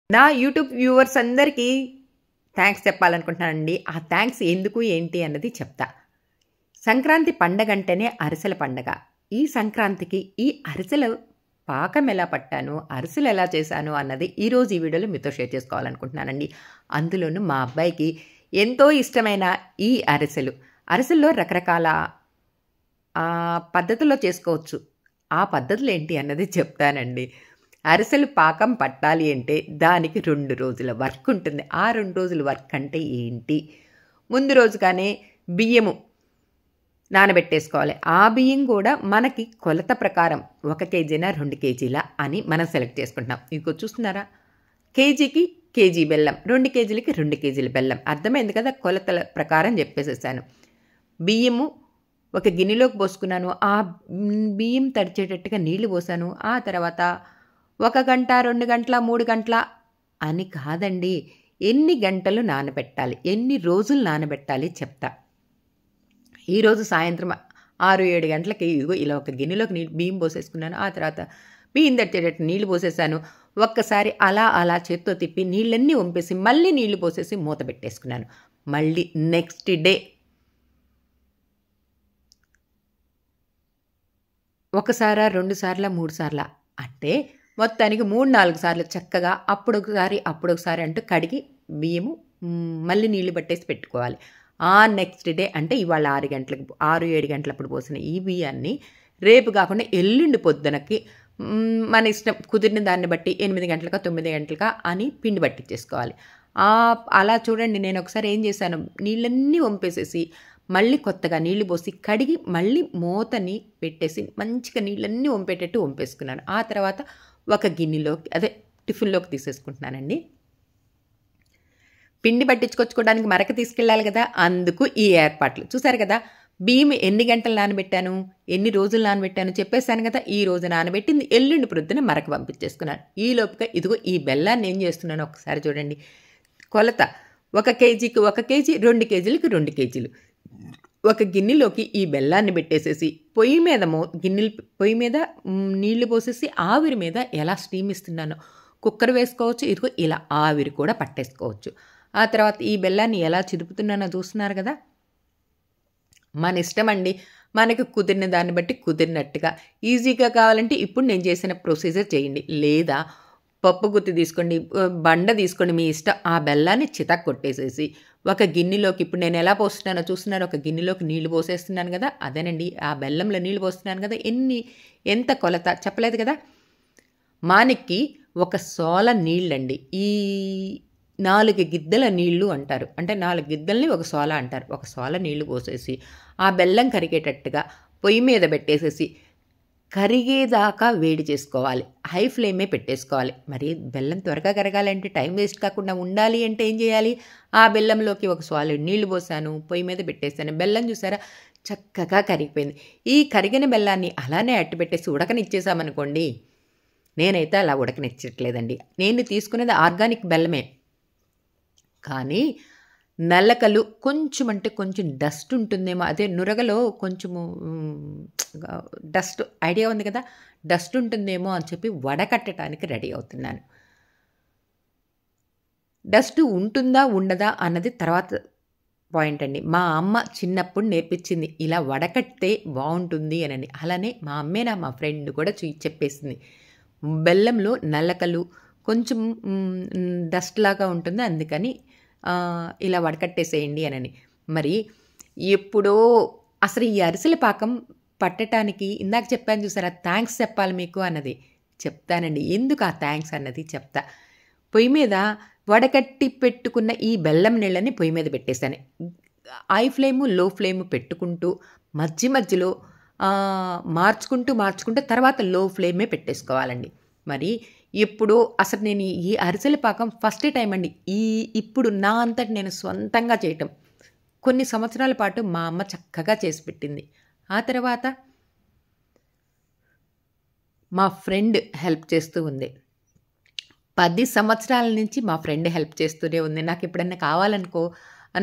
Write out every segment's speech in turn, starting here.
నా YouTube viewers అందరికీ thanks చెప్పాలనుకుంటున్నానండి. ఆ థ్యాంక్స్ ఎందుకు ఏంటి అన్నది చెప్తా. సంక్రాంతి పండగ అంటేనే అరిసెల పండగ. ఈ సంక్రాంతికి ఈ అరిసెలు పాకం ఎలా పట్టాను, అరిసెలు ఎలా చేశాను అన్నది ఈరోజు ఈ వీడియోలో మీతో షేర్ చేసుకోవాలనుకుంటున్నానండి. అందులోనూ మా అబ్బాయికి ఎంతో ఇష్టమైన ఈ అరిసెల్లో రకరకాల పద్ధతుల్లో చేసుకోవచ్చు. ఆ పద్ధతులు ఏంటి అన్నది చెప్తానండి. అరిసెలు పాకం పట్టాలి అంటే దానికి 2 రోజుల వర్క్ ఉంటుంది. ఆ 2 రోజుల వర్క్ అంటే ఏంటి? ముందు రోజుగానే బియ్యము నానబెట్టేసుకోవాలి. ఆ బియ్యం కూడా మనకి కొలత ప్రకారం 1 కేజీనా 2 కేజీలా అని మనం సెలెక్ట్ చేసుకుంటున్నాం. ఇదిగో చూస్తున్నారా? కేజీకి కేజీ బెల్లం, 2 కేజీలకి 2 కేజీల బెల్లం. అర్థమైంది కదా? కొలతల ప్రకారం చెప్పేసేసాను. బియ్యము ఒక గిన్నెలోకి పోసుకున్నాను. ఆ బియ్యం తడిచేటట్టుగా నీళ్లు పోసాను. ఆ తర్వాత 1 గంట, 2 గంటల, 3 గంటల అని కాదండి. ఎన్ని గంటలు నానబెట్టాలి, ఎన్ని రోజులు నానబెట్టాలి చెప్తా. ఈరోజు సాయంత్రం 6-7 గంటలకి ఇదిగో ఇలా ఒక గిన్నెలోకి బియ్యం పోసేసుకున్నాను. ఆ తర్వాత బియ్యం తడిచేటట్టు నీళ్లు పోసేసాను. ఒక్కసారి అలా చేత్తో తిప్పి నీళ్ళన్నీ వంపేసి మళ్ళీ నీళ్లు పోసేసి మూత పెట్టేసుకున్నాను. మళ్ళీ నెక్స్ట్ డే ఒకసారా, 2 సార్ల, 3 సార్ల అంటే మొత్తానికి 3-4 సార్లు చక్కగా అప్పుడొకసారి అంటూ కడిగి బియ్యము మళ్ళీ నీళ్లు పట్టేసి పెట్టుకోవాలి. ఆ నెక్స్ట్ డే అంటే ఇవాళ 6-7 గంటలప్పుడు పోసిన ఈ బియ్యాన్ని రేపు కాకుండా ఎల్లుండి పొద్దునకి మన ఇష్టం కుదిరిన దాన్ని బట్టి 8 గంటలకా 9 గంటలకా అని పిండి పట్టించేసుకోవాలి. అలా చూడండి, నేను ఒకసారి ఏం చేశాను, నీళ్ళన్నీ వంపేసేసి మళ్ళీ కొత్తగా నీళ్లు పోసి కడిగి మళ్ళీ మూతని పెట్టేసి మంచిగా నీళ్ళన్నీ వంపేటట్టు వంపేసుకున్నాను. ఆ తర్వాత ఒక గిన్నెలోకి టిఫిన్లోకి తీసేసుకుంటున్నానండి. పిండి పట్టించుకొచ్చుకోవడానికి మరక తీసుకెళ్ళాలి కదా, అందుకు ఈ ఏర్పాట్లు చూసారు కదా. బియ్యం ఎన్ని గంటలు నానబెట్టాను, ఎన్ని రోజులు నానబెట్టాను చెప్పేశాను కదా. ఈ రోజు నానబెట్టింది ఎల్లుండి ప్రొద్దున మరక పంపించేసుకున్నాను. ఈ లోపుగా ఇదిగో ఈ బెల్లాన్ని ఏం చేస్తున్నాను ఒకసారి చూడండి. కొలత 1 కేజీకి 1 కేజీ, 2 కేజీలకి 2 కేజీలు. ఒక గిన్నెలోకి ఈ బెల్లాన్ని పెట్టేసేసి పొయ్యి మీద నీళ్లు పోసేసి ఆవిరి మీద ఎలా స్టీమ్ ఇస్తున్నానో కుక్కర్ వేసుకోవచ్చు. ఇదిగో ఇలా ఆవిరి కూడా పట్టేసుకోవచ్చు. ఆ తర్వాత ఈ బెల్లాన్ని ఎలా చిదుపుతున్నానో చూస్తున్నారు కదా. మన ఇష్టం అండి, మనకు కుదిరిన దాన్ని బట్టి కుదిరినట్టుగా ఈజీగా కావాలంటే ఇప్పుడు నేను చేసిన ప్రొసీజర్ చేయండి. లేదా పప్పు గుత్తి తీసుకోండి, బండ తీసుకోండి, మీ ఇష్టం. ఆ బెల్లాన్ని చితక్ కొట్టేసేసి ఒక గిన్నెలోకి ఇప్పుడు నేను ఎలా పోస్తున్నానో చూస్తున్నాను. ఒక గిన్నెలోకి నీళ్లు పోసేస్తున్నాను కదా, అదేనండి ఆ బెల్లంలో నీళ్లు పోస్తున్నాను కదా. ఎంత కొలత చెప్పలేదు కదా. మానికి 1 సోల నీళ్ళండి. ఈ 4 గిద్దల నీళ్లు అంటారు. అంటే 4 గిద్దల్ని 1 సోల అంటారు. 1 సోల నీళ్లు పోసేసి ఆ బెల్లం కరిగేటట్టుగా పొయ్యి మీద పెట్టేసేసి కరిగేదాకా వేడి చేసుకోవాలి. హై ఫ్లేమే పెట్టేసుకోవాలి. మరి బెల్లం త్వరగా కరగాలంటే, టైం వేస్ట్ కాకుండా ఉండాలి అంటే ఏం చేయాలి? ఆ బెల్లంలోకి 1 సోలెడు నీళ్లు పోసాను, పొయ్యి మీద పెట్టేసాను. బెల్లం చూసారా చక్కగా కరిగిపోయింది. ఈ కరిగిన బెల్లాన్ని అలానే అట్టిపెట్టేసి ఉడకనిచ్చేసామనుకోండి. నేనైతే అలా ఉడకనిచ్చట్లేదండి. నేను తీసుకునేది ఆర్గానిక్ బెల్లమే. కానీ నల్లకలు కొంచెం అంటే కొంచెం డస్ట్ ఉంటుందేమో, అదే నురగలో కొంచెము డస్ట్ ఐడియా ఉంది కదా, డస్ట్ ఉంటుందేమో అని చెప్పి వడకట్టడానికి రెడీ అవుతున్నాను. డస్ట్ ఉంటుందా ఉండదా అన్నది తర్వాత పాయింట్ అండి. మా అమ్మ చిన్నప్పుడు నేర్పించింది, ఇలా వడకట్టే బాగుంటుంది అని. అలానే మా అమ్మేనా మా ఫ్రెండ్ కూడా చెప్పేసింది, బెల్లంలో నల్లకలు కొంచెం డస్ట్ లాగా ఉంటుంది, అందుకని ఇలా వడకట్టేసేయండి అని. మరి ఎప్పుడో అసలు ఈ అరిసెల పాకం పట్టడానికి ఇందాక చెప్పాను చూసారా, థ్యాంక్స్ చెప్పాలి మీకు అన్నది చెప్తానండి. ఎందుకు ఆ థ్యాంక్స్ అన్నది చెప్తా. పొయ్యి మీద వడకట్టి పెట్టుకున్న ఈ బెల్లం నీళ్ళని పొయ్యి మీద పెట్టేశాను. హై ఫ్లేము లో ఫ్లేము పెట్టుకుంటూ మధ్యలో మార్చుకుంటూ తర్వాత లో ఫ్లేమే పెట్టేసుకోవాలండి. మరి ఎప్పుడో అసలు నేను ఈ అరిసెల పాకం ఫస్ట్ టైం అండి. ఇప్పుడు నా అంతటి నేను సొంతంగా చేయటం. కొన్ని సంవత్సరాల పాటు మా అమ్మ చక్కగా చేసి పెట్టింది. ఆ తర్వాత మా ఫ్రెండ్ హెల్ప్ చేస్తూ ఉంది. 10 సంవత్సరాల నుంచి మా ఫ్రెండ్ హెల్ప్ చేస్తూనే ఉంది. నాకు ఎప్పుడన్నా కావాలనుకో,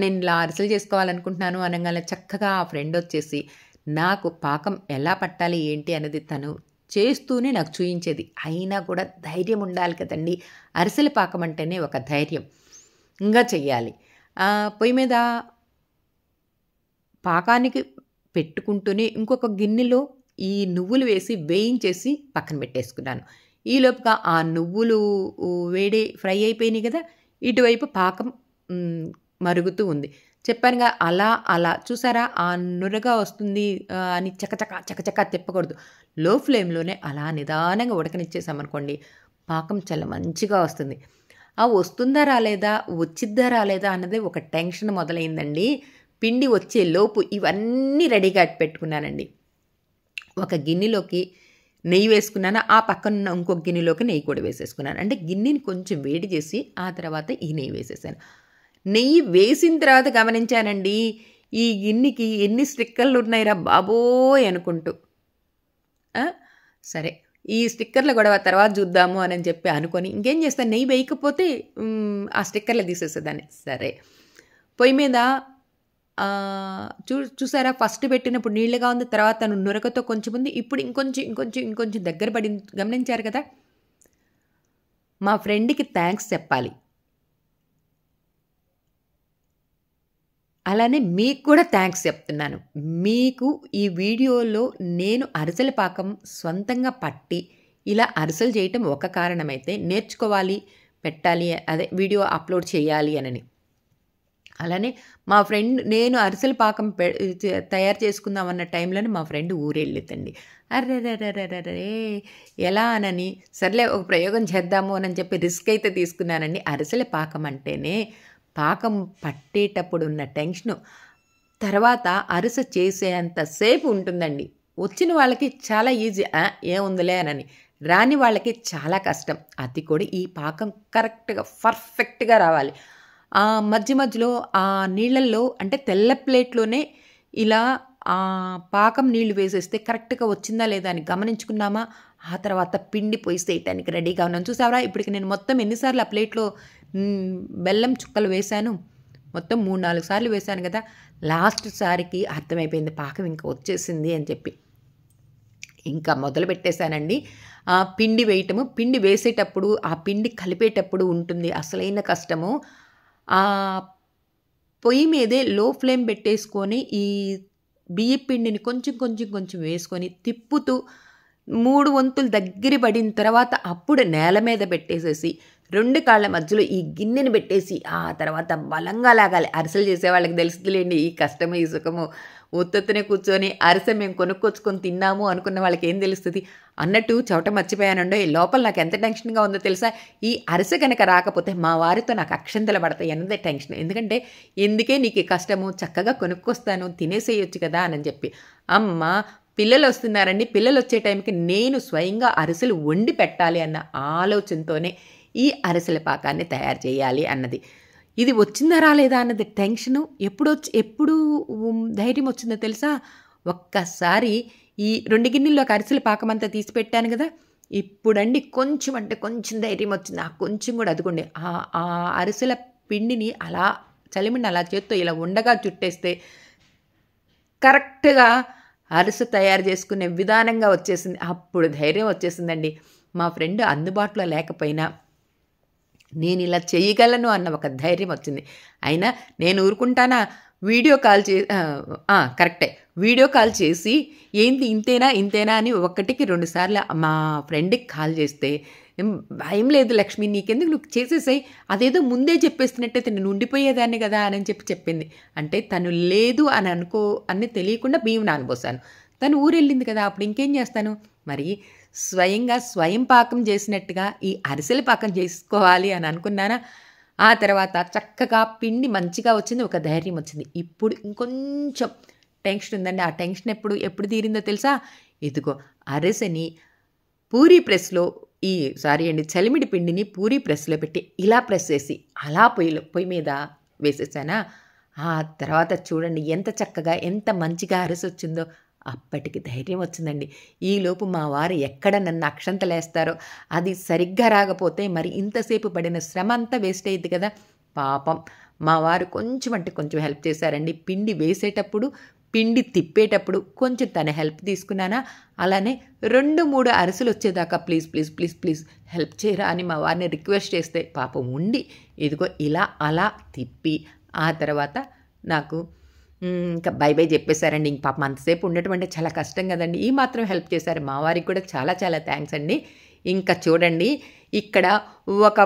నేను ఇలా అరిసెలు చేసుకోవాలనుకుంటున్నాను అనగానే చక్కగా ఆ ఫ్రెండ్ వచ్చేసి నాకు పాకం ఎలా పట్టాలి ఏంటి అనేది తను చేస్తూనే నాకు చూయించేది. అయినా కూడా ధైర్యం ఉండాలి కదండీ! అరిసెల పాకం అంటేనే ఒక ధైర్యం. ఇంగా చెయ్యాలి. పొయ్యి మీద పాకానికి పెట్టుకుంటూనే ఇంకొక గిన్నెలో ఈ నువ్వులు వేసి వేయించేసి పక్కన పెట్టేసుకున్నాను. ఈలోపుగా ఆ నువ్వులు ఫ్రై అయిపోయినాయి కదా! ఇటువైపు పాకం మరుగుతూ ఉంది. చెప్పానుగా అలా చూసారా? ఆ నురగా వస్తుంది అని చకచకా తిప్పకూడదు. లో ఫ్లేమ్‌లోనే అలా నిదానంగా ఉడకనిచ్చేసామనుకోండి, పాకం చాలా మంచిగా వస్తుంది. వస్తుందా రాలేదా? వచ్చిద్దా రాలేదా? అన్నది ఒక టెన్షన్ మొదలైందండి. పిండి వచ్చే లోపు ఇవన్నీ రెడీగా పెట్టుకున్నానండి. ఒక గిన్నెలోకి నెయ్యి వేసుకున్నాను. ఆ పక్కనున్న ఇంకొక గిన్నెలోకి నెయ్యి కూడా వేసేసుకున్నాను. అంటే గిన్నెని కొంచెం వేడి చేసి ఆ తర్వాత ఈ నెయ్యి వేసేసాను. నెయ్యి వేసిన తర్వాత గమనించానండి, ఈ గిన్నెకి ఎన్ని స్టిక్కర్లు ఉన్నాయిరా బాబోయ్ అనుకుంటూ. సరే ఈ స్టిక్కర్ల గొడవ తర్వాత చూద్దాము అని చెప్పి అనుకొని ఇంకేం చేస్తాను, నెయ్యి వేయకపోతే ఆ స్టిక్కర్లు తీసేసేదాన్ని. సరే పొయ్యి మీద చూసారా? ఫస్ట్ పెట్టినప్పుడు నీళ్ళగా ఉంది, తర్వాత నురగతో కొంచెం ఉంది, ఇప్పుడు ఇంకొంచెం దగ్గర పడింది. గమనించారు కదా? మా ఫ్రెండ్కి థ్యాంక్స్ చెప్పాలి, అలానే మీకు కూడా థ్యాంక్స్ చెప్తున్నాను. మీకు ఈ వీడియోలో నేను అరిసెల పాకం సొంతంగా పట్టి ఇలా అరిసెలు చేయటం ఒక కారణమైతే, నేర్చుకోవాలి, పెట్టాలి, అదే వీడియో అప్లోడ్ చేయాలి అనని. అలానే మా ఫ్రెండ్ నేను అరిసెల పాకం తయారు చేసుకుందాం అన్న టైంలోనే మా ఫ్రెండ్ ఊరెళ్ళిద్దండి. అర్రెర్రెర్రెర్రెర్రే ఎలా అనని, సర్లే ఒక ప్రయోగం చేద్దాము అని చెప్పి రిస్క్ అయితే తీసుకున్నానండి. అరిసెల పాకం అంటేనే పాకం పట్టేటప్పుడు ఉన్న టెన్షను, తర్వాత అరిసె చేసేంతసేపు ఉంటుందండి. వచ్చిన వాళ్ళకి చాలా ఈజీ, ఏముందిలే అనని. రాని వాళ్ళకి చాలా కష్టం. అది కూడా ఈ పాకం కరెక్ట్గా పర్ఫెక్ట్గా రావాలి. మధ్యలో ఆ నీళ్ళల్లో అంటే తెల్ల ప్లేట్లోనే ఇలా పాకం నీళ్లు వేసేస్తే కరెక్ట్గా వచ్చిందా లేదా అని గమనించుకున్నామా, ఆ తర్వాత పిండి వేయటానికి రెడీగా ఉన్నాను. చూసావరా? ఇప్పటికి నేను మొత్తం ఎన్నిసార్లు ఆ ప్లేట్లో బెల్లం చుక్కలు వేశాను, మొత్తం 3-4 సార్లు వేశాను కదా. లాస్ట్ సారికి అర్థమైపోయింది పాకం ఇంకా వచ్చేసింది అని చెప్పి. ఇంకా మొదలు పెట్టేశానండి పిండి వేయటము. పిండి వేసేటప్పుడు ఆ పిండి కలిపేటప్పుడు ఉంటుంది అసలైన కష్టము. పొయ్యి మీదే లో ఫ్లేమ్ పెట్టేసుకొని ఈ బియ్య పిండిని కొంచెం వేసుకొని తిప్పుతూ 3 వంతులు దగ్గర పడిన తర్వాత అప్పుడు నేల మీద పెట్టేసేసి 2 కాళ్ళ మధ్యలో ఈ గిన్నెని పెట్టేసి ఆ తర్వాత బలంగా లాగాలి. అరిసెలు చేసేవాళ్ళకి తెలుస్తుందిలేండి ఈ కష్టము ఈ సుఖము. ఉత్తనే కూర్చొని అరిసె మేము కొనుక్కొచ్చుకొని తిన్నాము అనుకున్న వాళ్ళకి ఏం తెలుస్తుంది అన్నట్టు చవట మర్చిపోయానండో. లోపల నాకు ఎంత టెన్షన్గా ఉందో తెలుసా? ఈ అరిసె కనుక రాకపోతే మా వారితో నాకు అక్షంతలు పడతాయి అన్నదే టెన్షన్. ఎందుకంటే ఎందుకే నీకు ఈ కష్టము, చక్కగా కొనుక్కొస్తాను తినేసేయొచ్చు కదా అని చెప్పి. అమ్మ పిల్లలు వస్తున్నారండి, పిల్లలు వచ్చే టైంకి నేను స్వయంగా అరిసెలు వండి పెట్టాలి అన్న ఆలోచనతోనే ఈ అరిసెల పాకాన్ని తయారు చేయాలి అన్నది. ఇది వచ్చిందా రాలేదా అన్నది టెన్షను. ఎప్పుడు ధైర్యం వచ్చిందో తెలుసా? ఒక్కసారి ఈ 2 గిన్నెల్లోకి అరిసెల పాకం అంతా తీసి పెట్టాను కదా, ఇప్పుడండి కొంచెం ధైర్యం వచ్చింది. ఆ కొంచెం కూడా అదిగోండి ఆ అరిసెల పిండిని అలా చలిమిండి అలా చేత్తో ఇలా ఉండగా చుట్టేస్తే కరెక్ట్గా అరిసె తయారు చేసుకునే విధానంగా వచ్చేసింది. అప్పుడు ధైర్యం వచ్చేసిందండి. మా ఫ్రెండ్ అందుబాటులో లేకపోయినా నేను ఇలా చేయగలను అన్న ఒక ధైర్యం వచ్చింది. అయినా నేను ఊరుకుంటానా? వీడియో కాల్ చేసి ఏంటి ఇంతేనా అని 1కి 2 సార్లు మా ఫ్రెండ్కి కాల్ చేస్తే, భయం లేదు లక్ష్మి నీకెందుకు, నువ్వు చేసేసాయి, అదేదో ముందే చెప్పేస్తున్నట్టయితే నేను ఉండిపోయేదాన్ని కదా అని చెప్పింది. అంటే తను లేదు అని తెలియకుండా బియ్యం నానబోసాను. తను ఊరెళ్ళింది కదా, అప్పుడు ఇంకేం చేస్తాను మరి. స్వయం పాకం చేసినట్టుగా ఈ అరిసెల పాకం చేసుకోవాలి అని అనుకున్నానా. ఆ తర్వాత చక్కగా పిండి మంచిగా వచ్చింది, ఒక ధైర్యం వచ్చింది. ఇప్పుడు ఇంకొంచెం టెన్షన్ ఉందండి. ఆ టెన్షన్ ఎప్పుడు తీరిందో తెలుసా? ఇదిగో అరిసెని పూరీ ప్రెస్లో చలిమిడి పిండిని పూరీ ప్రెస్లో పెట్టి ఇలా ప్రెస్ చేసి అలా పొయ్యి మీద వేసేసానా. ఆ తర్వాత చూడండి ఎంత చక్కగా ఎంత మంచిగా అరిసె వచ్చిందో. అప్పటికి ధైర్యం వచ్చిందండి. ఈలోపు మా వారు ఎక్కడ నన్ను అక్షంతలేస్తారో, అది సరిగ్గా రాకపోతే మరి ఇంతసేపు పడిన శ్రమ అంతా వేస్ట్ అయ్యిద్ది కదా. పాపం మా వారు కొంచెం హెల్ప్ చేశారండి. పిండి వేసేటప్పుడు పిండి తిప్పేటప్పుడు కొంచెం తన హెల్ప్ తీసుకున్నానా, అలానే 2-3 అరిసెలు వచ్చేదాకా please please please please help చేయరా అని మా వారిని రిక్వెస్ట్ చేస్తే పాపం ఉండి ఇదిగో ఇలా అలా తిప్పి ఆ తర్వాత నాకు ఇంకా బై బై చెప్పేశారండి. ఇంక పాపం అంతసేపు ఉండటం అంటే చాలా కష్టం కదండి. ఈ మాత్రం హెల్ప్ చేశారు. మా వారికి కూడా చాలా చాలా థ్యాంక్స్ అండి. ఇంకా చూడండి ఇక్కడ ఒక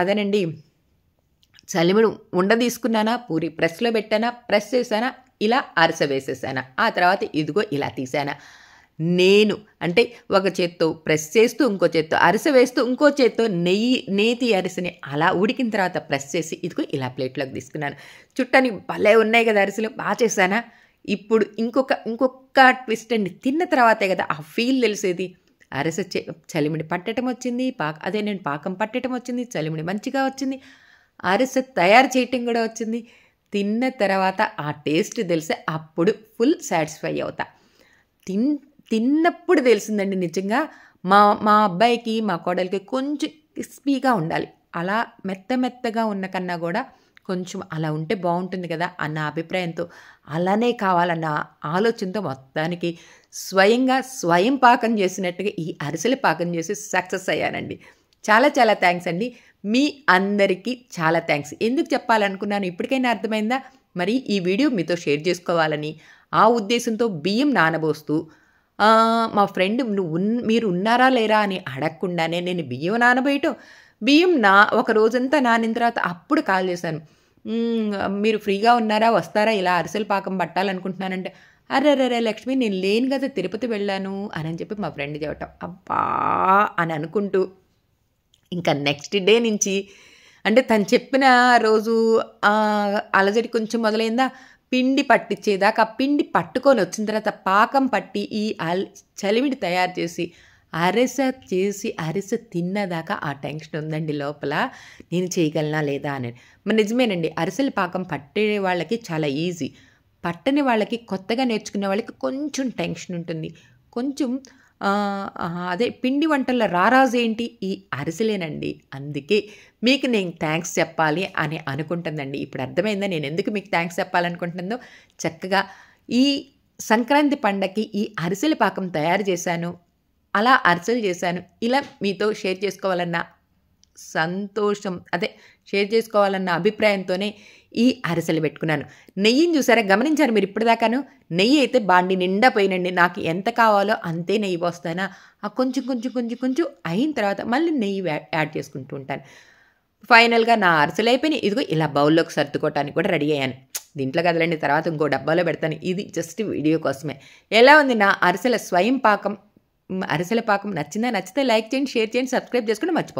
అదేనండి చలిమిడి ఉండ తీసుకున్నానా, పూరి ప్రెస్లో పెట్టానా, ప్రెస్ చేశానా, ఇలా అరిసె వేసేసానా, ఆ తర్వాత ఇదిగో ఇలా తీసానా. నేను అంటే ఒక చేత్తో ప్రెస్ చేస్తూ ఇంకో చేత్తో అరిసె వేస్తూ ఇంకో చేత్తో నేతి అరిసెని అలా ఉడికిన తర్వాత ప్రెస్ చేసి ఇదిగో ఇలా ప్లేట్లోకి తీసుకున్నాను. చుట్టానికి భలే ఉన్నాయి కదా అరిసెలు, బాగా చేశానా. ఇప్పుడు ఇంకొక ట్విస్ట్ అండి. తిన్న తర్వాతే కదా ఆ ఫీల్ తెలిసేది. అరిసె చలిమిడి పట్టడం వచ్చింది, నేను పాకం పట్టడం వచ్చింది, చలిమిడి మంచిగా వచ్చింది, అరిసె తయారు చేయటం కూడా వచ్చింది. తిన్న తర్వాత ఆ టేస్ట్ తెలిసే అప్పుడు ఫుల్ సాటిస్ఫై అవుతా. తిన్నప్పుడు తెలిసిందండి నిజంగా మా అబ్బాయికి మా కోడలికి కొంచెం క్రిస్పీగా ఉండాలి. అలా మెత్తగా ఉన్న కన్నా కూడా కొంచెం అలా ఉంటే బాగుంటుంది కదా అన్న అభిప్రాయంతో, అలానే కావాలన్న ఆలోచనతో మొత్తానికి స్వయం పాకం చేసినట్టుగా ఈ అరిసెలు పాకం చేసి సక్సెస్ అయ్యానండి. చాలా చాలా థ్యాంక్స్ అండి. మీ అందరికీ చాలా థ్యాంక్స్. ఎందుకు చెప్పాలనుకున్నాను ఇప్పటికైనా అర్థమైందా? మరి ఈ వీడియో మీతో షేర్ చేసుకోవాలని ఆ ఉద్దేశంతో బియ్యం నానబోస్తూ మా ఫ్రెండ్ మీరు ఉన్నారా లేరా అని అడగకుండానే నేను బియ్యం నానబోయటం, ఒక రోజంతా నానిన తర్వాత అప్పుడు కాల్ చేశాను. మీరు ఫ్రీగా ఉన్నారా, వస్తారా, ఇలా అరిసెలు పాకం పట్టాలనుకుంటున్నానంటే, అరే లక్ష్మి నేను లేను కదా, తిరుపతి వెళ్ళాను అని చెప్పి మా ఫ్రెండ్ చెప్పటం. అబ్బా అని అనుకుంటూ ఇంకా నెక్స్ట్ డే నుంచి అంటే తను చెప్పిన రోజు అలజడి కొంచెం మొదలైందా, పిండి పట్టించేదాకా పిండి పట్టుకొని వచ్చిన తర్వాత పాకం పట్టి ఈ చలిమిడి తయారు చేసి అరిసె తిన్నదాకా ఆ టెన్షన్ ఉందండి లోపల, నేను చేయగలనా లేదా అని. మరి నిజమేనండి, అరిసెల పాకం పట్టే వాళ్ళకి చాలా ఈజీ, పట్టని వాళ్ళకి కొత్తగా నేర్చుకునే వాళ్ళకి కొంచెం టెన్షన్ ఉంటుంది. కొంచెం అదే పిండి వంటల్లో రారాజు ఏంటి, ఈ అరిసెలేనండి. అందుకే మీకు నేను థ్యాంక్స్ చెప్పాలి అని అనుకుంటుందండి. ఇప్పుడు అర్థమైందా నేను ఎందుకు మీకు థ్యాంక్స్ చెప్పాలనుకుంటుందో? చక్కగా ఈ సంక్రాంతి పండగకి ఈ అరిసెల పాకం తయారు చేశాను, అలా అరిసెలు చేశాను, ఇలా మీతో షేర్ చేసుకోవాలన్న షేర్ చేసుకోవాలన్న అభిప్రాయంతోనే ఈ అరిసెలు పెట్టుకున్నాను. నెయ్యిని చూసారా, గమనించారు మీరు ఇప్పటిదాకాను? నెయ్యి అయితే బాండి నిండా పోయినండి. నాకు ఎంత కావాలో అంతే నెయ్యి పోస్తానా, ఆ కొంచెం అయిన తర్వాత మళ్ళీ నెయ్యి యాడ్ చేసుకుంటూ ఉంటాను. ఫైనల్గా నా అరిసెలు అయిపోయినాయి. ఇదిగో ఇలా బౌల్లోకి సర్దుకోవటానికి కూడా రెడీ అయ్యాను. దీంట్లో కదలండి, తర్వాత ఇంకో డబ్బాలో పెడతాను. ఇది జస్ట్ వీడియో కోసమే. ఎలా ఉంది నా అరిసెల పాకం నచ్చిందా? నచ్చితే లైక్ చేయండి, షేర్ చేయండి, సబ్స్క్రైబ్ చేసుకుని మర్చిపోవద్దు.